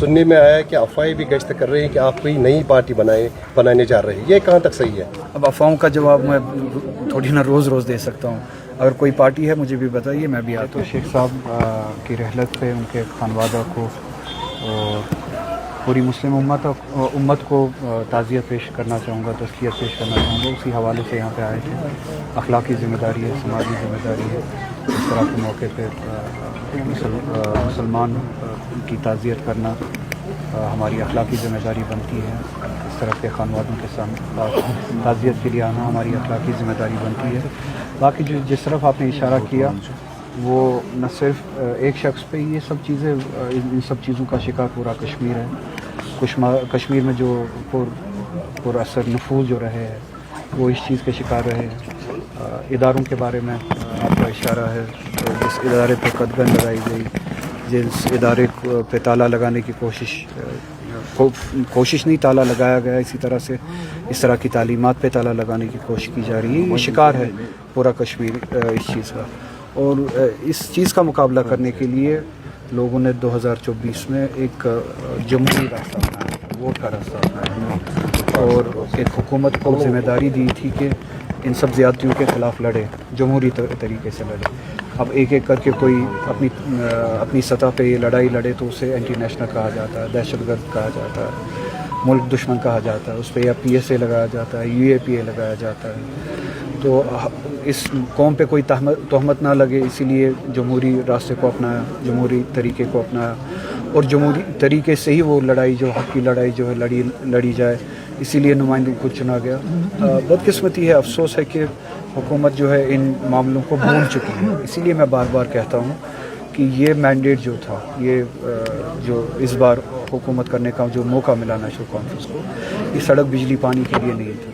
سننے میں آیا ہے کہ افواہیں بھی گشت کر رہی ہیں کہ آپ کوئی نئی پارٹی بنانے جا رہے ہیں، یہ کہاں تک صحیح ہے؟ اب افواہوں کا جواب میں تھوڑی نہ روز روز دے سکتا ہوں. اگر کوئی پارٹی ہے مجھے بھی بتائیے، میں بھی آتا ہوں. شیخ صاحب کی رحلت پہ ان کے خانوادہ کو اور پوری مسلم امت کو تعزیت پیش کرنا چاہوں گا، تسلیت پیش کرنا چاہوں گا. اسی حوالے سے یہاں پہ آئے تھے. اخلاقی ذمہ داری ہے، سماجی ذمہ داری ہے. اس طرح کے موقع پہ مسلمان کی تعزیت کرنا ہماری اخلاقی ذمہ داری بنتی ہے. اس طرح کے خانوادوں کے سامنے تعزیت کے لیے آنا ہماری اخلاقی ذمہ داری بنتی ہے. باقی جس طرف آپ نے اشارہ کیا وہ نہ صرف ایک شخص پہ، یہ سب چیزیں، ان سب چیزوں کا شکار پورا کشمیر ہے. کشمیر میں جو پر اثر نفوذ جو رہے ہیں وہ اس چیز کے شکار رہے ہیں. اداروں کے بارے میں آپ کا اشارہ ہے، جس ادارے پہ قدغن لگائی گئی، جس ادارے پہ تالا لگانے کی کوشش نہیں، تالا لگایا گیا. اسی طرح سے اس طرح کی تعلیمات پہ تالا لگانے کی کوشش کی جا رہی ہے. یہ شکار ہے پورا کشمیر اس چیز کا. اور اس چیز کا مقابلہ کرنے کے لیے لوگوں نے 2024 میں ایک جمہوری راستہ اپنایا، ووٹ کا راستہ اپنایا، اور ایک حکومت کو ذمہ داری دی تھی کہ ان سب زیادتیوں کے خلاف لڑے، جمہوری طریقے سے لڑے. اب ایک ایک کر کے کوئی اپنی سطح پہ یہ لڑائی لڑے تو اسے اینٹی نیشنل کہا جاتا ہے، دہشت گرد کہا جاتا ہے، ملک دشمن کہا جاتا ہے. اس پہ یا PSA لگایا جاتا ہے، UAPA لگایا جاتا ہے. تو اس قوم پہ کوئی تہمت نہ لگے، اسی لیے جمہوری راستے کو اپنایا، جمہوری طریقے کو اپنایا، اور جمہوری طریقے سے ہی وہ لڑائی، جو حق کی لڑائی جو ہے لڑی جائے. اسی لیے نمائندوں کو چنا گیا. بدقسمتی ہے، افسوس ہے کہ حکومت جو ہے ان معاملوں کو بھول چکی ہے. اسی لیے میں بار بار کہتا ہوں کہ یہ مینڈیٹ جو تھا، یہ جو اس بار حکومت کرنے کا جو موقع ملا نیشنل کانفرنس کو، یہ سڑک بجلی پانی کے لیے نہیں تھا.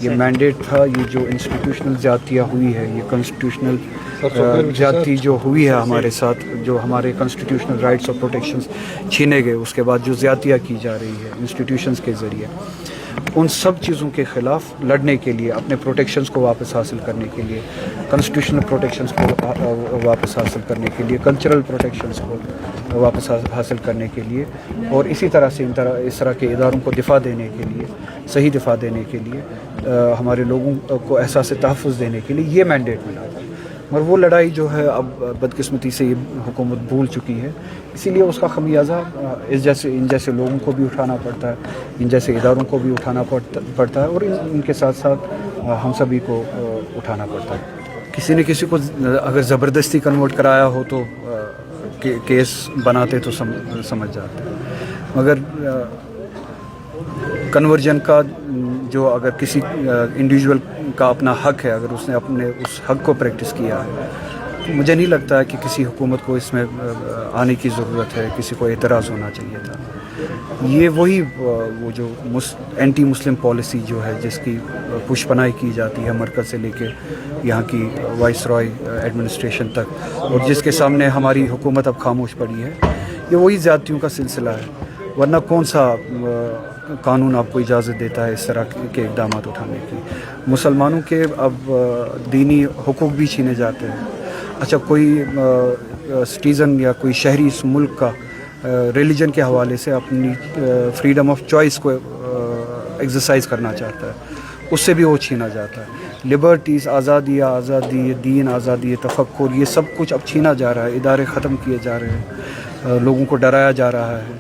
یہ مینڈیٹ تھا، یہ جو انسٹیٹیوشنل زیادتیاں ہوئی ہے، یہ کنسٹیٹیوشنل زیادتی جو ہوئی ہے ہمارے ساتھ، جو ہمارے کنسٹیٹیوشنل رائٹس اور پروٹیکشنز چھینے گئے، اس کے بعد جو زیادتیاں کی جا رہی ہے انسٹیٹیوشنز کے ذریعے، ان سب چیزوں کے خلاف لڑنے کے لیے، اپنے پروٹیکشنز کو واپس حاصل کرنے کے لیے، کنسٹیٹیوشنل پروٹیکشنز کو واپس حاصل کرنے کے لیے، کلچرل پروٹیکشنز کو واپس حاصل کرنے کے لیے، اور اسی طرح سے اس طرح کے اداروں کو دفاع دینے کے لیے، صحیح دفاع دینے کے لیے، ہمارے لوگوں کو احساس تحفظ دینے کے لیے یہ مینڈیٹ ملا تھا. مگر وہ لڑائی جو ہے اب بدقسمتی سے یہ حکومت بھول چکی ہے. اسی لیے اس کا خمیازہ ان جیسے لوگوں کو بھی اٹھانا پڑتا ہے، ان جیسے اداروں کو بھی اٹھانا پڑتا ہے، اور ان کے ساتھ ساتھ ہم سبھی کو اٹھانا پڑتا ہے. کسی نے کسی کو اگر زبردستی کنورٹ کرایا ہو تو کیس بناتے تو سمجھ جاتے، مگر کنورژن کا جو اگر کسی انڈیویجول کا اپنا حق ہے، اگر اس نے اپنے اس حق کو پریکٹس کیا ہے، تو مجھے نہیں لگتا ہے کہ کسی حکومت کو اس میں آنے کی ضرورت ہے، کسی کو اعتراض ہونا چاہیے تھا. یہ وہ جو اینٹی مسلم پالیسی جو ہے، جس کی پش پناہی کی جاتی ہے مرکز سے لے کے یہاں کی وائس رائے ایڈمنسٹریشن تک، اور جس کے سامنے ہماری حکومت اب خاموش پڑی ہے، یہ وہی زیادتیوں کا سلسلہ ہے. ورنہ کون سا قانون آپ کو اجازت دیتا ہے اس طرح کے اقدامات اٹھانے کی؟ مسلمانوں کے اب دینی حقوق بھی چھینے جاتے ہیں. اچھا، کوئی سٹیزن یا کوئی شہری اس ملک کا ریلیجن کے حوالے سے اپنی فریڈم آف چوائس کو ایکسرسائز کرنا چاہتا ہے، اس سے بھی وہ چھینا جاتا ہے. لبرٹیز، آزادی، دین، آزادی تفکر، یہ سب کچھ اب چھینا جا رہا ہے. ادارے ختم کیے جا رہے ہیں، لوگوں کو ڈرایا جا رہا ہے،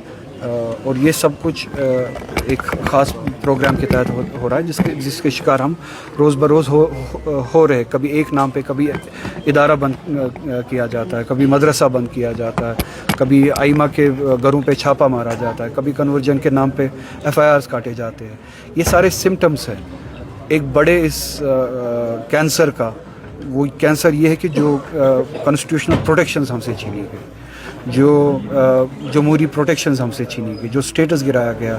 اور یہ سب کچھ ایک خاص پروگرام کے تحت ہو رہا ہے، جس کے شکار ہم روز بروز ہو رہے. کبھی ایک نام پہ کبھی ادارہ بند کیا جاتا ہے، کبھی مدرسہ بند کیا جاتا ہے، کبھی ائمہ کے گھروں پہ چھاپا مارا جاتا ہے، کبھی کنورژن کے نام پہ FIRs کاٹے جاتے ہیں. یہ سارے سمٹمز ہیں ایک بڑے اس کینسر کا. وہ کینسر یہ ہے کہ جو کنسٹیٹیوشنل پروٹیکشنز ہم سے چھینی گئی، جو جمہوری پروٹیکشنز ہم سے چھینی گئی، جو سٹیٹس گرایا گیا